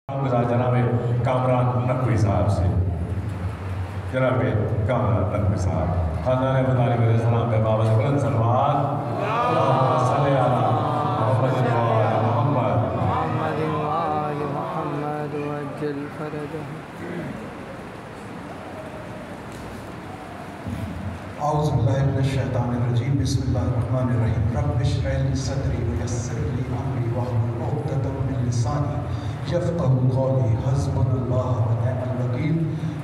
جناب کامران نقوی صاحب سے، جناب کامران نقوی صاحب خاندان ابو طالب علیہ السلام پہ بابا بلند صلوات اللہم صلی علی محمد وآل محمد محمد وآل محمد وعجل فرجہ. اعوذ باللہ من الشیطان الرجیم. بسم اللہ الرحمن الرحیم. رب اشرح لی صدری ویسر لی امری واحلل عقدۃ من لسانی یفقهوا قولی. حسبنا اللہ ونعم الوکیل،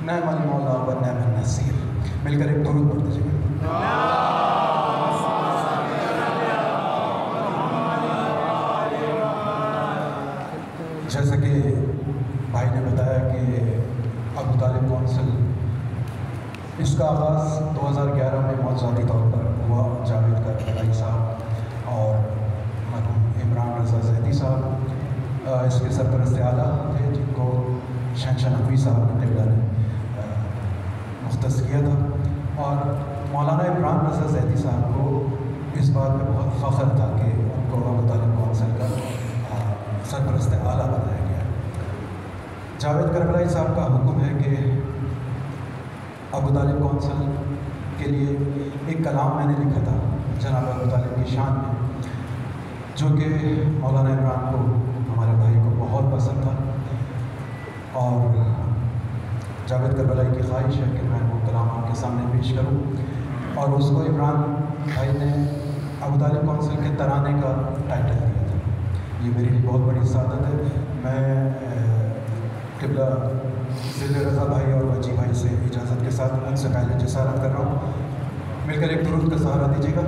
نعم المولا ونعم النصیر. مل کر ایک درود پڑھ دیجیے. جیسا کہ بھائی نے بتایا کہ ابو طالب کونسل اس کا آغاز 2011 میں موضوعاتی طور پر ہوا. جاوید کربلائی صاحب اور مرحوم عمران رضا زیدی صاحب اس کے سرپرست اعلیٰ تھے، جن کو شہنشاہ نقوی صاحب نے قبلہ نے مختص کیا تھا. اور مولانا عمران رضا زیدی صاحب کو اس بات پہ بہت فخر تھا کہ ان کو ابو طالب کونسل کا سرپرست اعلیٰ بنایا گیا. جاوید کربلائی صاحب کا حکم ہے کہ ابو طالب کونسل کے لیے ایک کلام میں نے لکھا تھا جناب ابو طالب کی شان میں، جو کہ مولانا عمران کو، ہمارے بھائی کو بہت پسند تھا. اور جاوید کربلائی کی خواہش ہے کہ میں وہ کلام آپ کے سامنے پیش کروں. اور اس کو عمران بھائی نے ابو طالب کونسل کے ترانے کا ٹائٹل دیا تھا. یہ میرے لیے بہت بڑی سعادت ہے. میں قبلہ ذل رضا بھائی اور وجی بھائی سے اجازت کے ساتھ ان سے پہلے جسارت کر رہا ہوں. مل کر ایک درود کا سہارا دیجیے گا.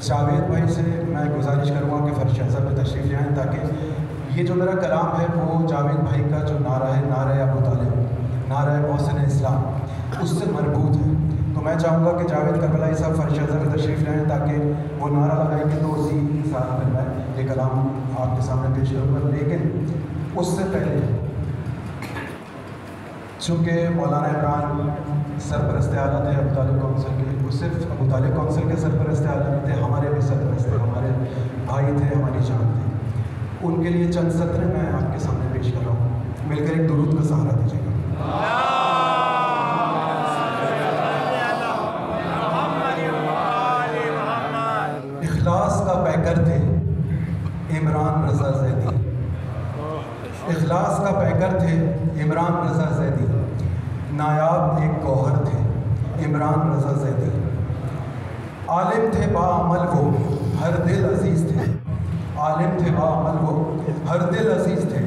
جاوید بھائی سے میں گزارش کروں گا کہ فرش اعظم پہ تشریف لے آئیں، تاکہ یہ جو میرا کلام ہے وہ جاوید بھائی کا جو نعرہ ہے، نعرہ ابو طالب، نعرہ محسن اسلام، اس سے مربوط ہے. تو میں چاہوں گا کہ جاوید کربلائی صاحب فرش اعظم پہ تشریف لے آئیں تاکہ وہ نعرہ لگائیں گے تو اسی ساتھ پھر میں یہ کلام آپ کے سامنے پیش کروں گا. لیکن اس سے پہلے چونکہ مولانا عمران سرپرست اعلیٰ تھے ابو طالب کونسل کے، وہ صرف ابو طالب کونسل کے سرپرست اعلیٰ نہیں تھے، ہمارے بھی سرپرست تھے، ہمارے بھائی تھے، ہماری جان تھے. ان کے لیے چند سطریں میں آپ کے سامنے پیش کر رہا ہوں. مل کر ایک درود کا سہارا دیجیے گا. اخلاص کا پیکر تھے عمران رضا زیدی، اخلاص کا پیکر تھے عمران رضا زیدی، نایاب ایک گوہر تھے عمران رضا زیدی. عالم تھے با عمل وہ ہر دل عزیز تھے، عالم تھے با عمل وہ ہر دل عزیز تھے.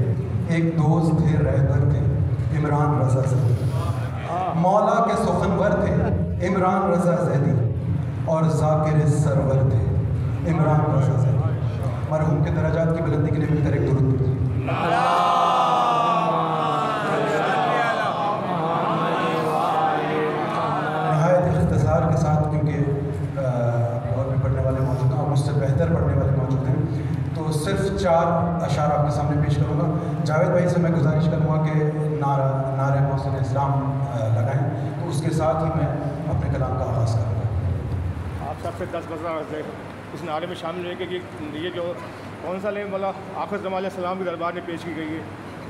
ایک دوست تھے رہبر تھے عمران رضا زیدی. مولا کے سخنور تھے عمران رضا زیدی، اور ذاکر سرور تھے عمران رضا زیدی. مرحوم کے درجات کی بلندی کے لیے مل کر ایک درود پڑھیں. نہایت اختصار کے ساتھ، کیونکہ اور بھی پڑھنے والے موجود ہیں اور مجھ سے بہتر پڑھنے والے موجود ہیں، تو صرف 4 اشعار آپ کے سامنے پیش کروں گا. جاوید بھائی سے میں گزارش کروں گا کہ نعرہ محسن اسلام لگائیں، تو اس کے ساتھ ہی میں اپنے کلام کا آغاز کروں گا. آپ سب سے 10 غزہ اس نعرے میں شامل ہے کہ یہ جو کونسل ہے مولا آخر زمان علیہ السلام کے دربار میں پیش کی گئی ہے،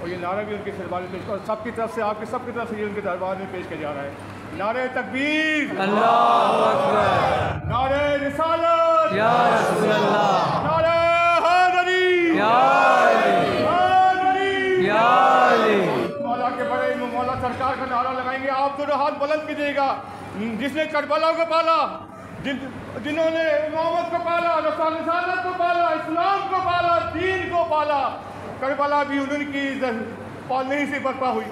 اور یہ نعرہ بھی ان کے دربار میں پیش، اور سب کی طرف سے، آپ کے سب کی طرف سے یہ ان کے دربار میں پیش کیا جا رہا ہے. نعرہ تکبیر، اللہ اکبر، نعرہ رسالت، یا رسول اللہ، نعرہ حیدری، یا علی، حیدری، یا علی. مولا کے بڑے مولا سرکار کا نعرہ لگائیں گے. آپ دونوں ہاتھ بلند کیجیے گا. جس نے کربلا کو پالا، جنہوں نے امامت کو پالا، رسالت کو پالا، اسلام کو پالا، دین کو پالا، کربلا بھی ان کی پالنے سے برپا ہوئی.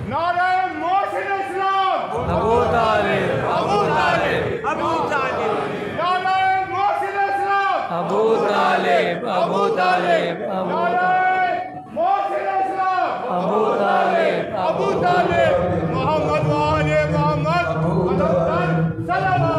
نعرہ محسن اسلام، ابو طالب، ابو طالب، ابو طالب. نعرہ محسن اسلام، ابو طالب، ابو طالب، نعرہ محسن اسلام، ابو طالب، ابو طالب. محمد وآل محمد صلوات.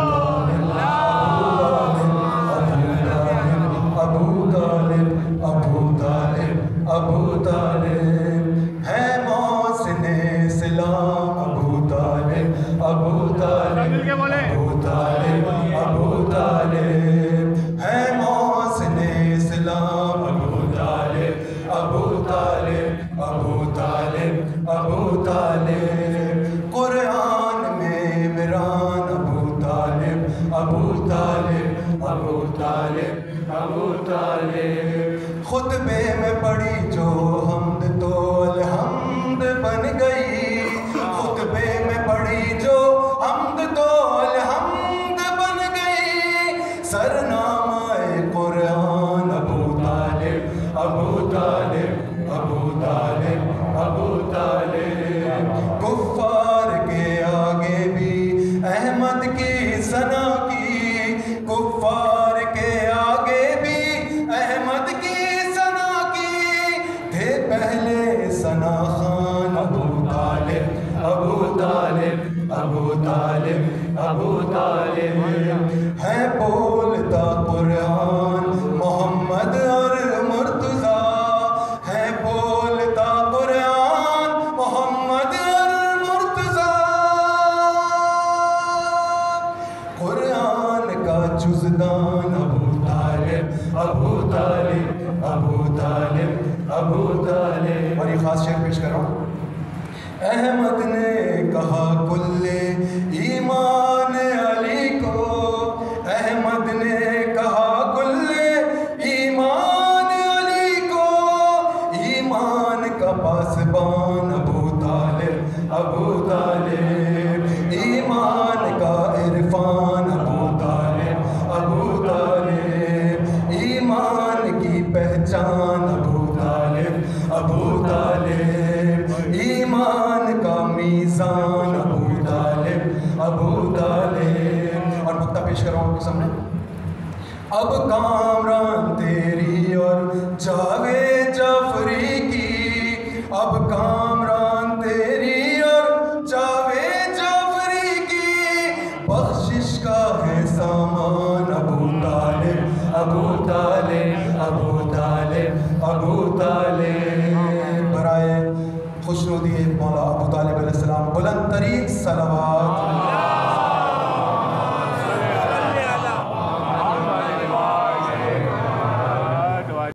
ابو طالب، ابو طالب، ابو طالب ہے محسن اسلام. ابو طالب، ابو طالب، ابو طالب، ابو طالب. طالب ہے محسن اسلام ابو طالب ابو طالب ابو طالب ابو طالب قرآن میں عمران ابو طالب ابو طالب ابو طالب ابو طالب خطبے میں پڑھی جو حمد تو الحمد بن گئی خطبے میں پڑھی جو حمد تو الحمد بن گئی سرنامہ قرآن ابو طالب ابو طالب ابو طالب ابو طالب کفار کے آگے بھی احمد کی ثنا کی کفار کے آگے بھی احمد کی ثنا کی تھے پہلے ثنا خان ابو طالب ابو طالب ابو طالب ابو طالب ہے بولتا قرآن محمد اور مرتضیٰ ہے بولتا قرآن محمد اور مرتضیٰ قرآن کا جزدان ابو طالب ابو طالب ابو طالب ابو طالب اور یہ خاص شعر پیش کر رہا ہوں احمد نے کہا کل ایمان علی کو احمد نے کہا کل ایمان علی کو ایمان کا پاسبان ابو طالب ابو طالب ایمان کا عرفان ابو طالب ابو طالب ایمان کی پہچان ابو طالب ابو طالب ایمان کا میزان ابو طالب ابو طالب اور نقطہ پیش کر رہا ہوں آپ کے سامنے اب کامران تیری اور جاوید جعفری کی اب کامران تیری اور جاوید جعفری کی بخشش کا ہے سامان ابو طالب ابو طالب ابو طالب ابو طالب برائے خوشنودی مولا ابو طالب علیہ السلام بلند ترین صلوات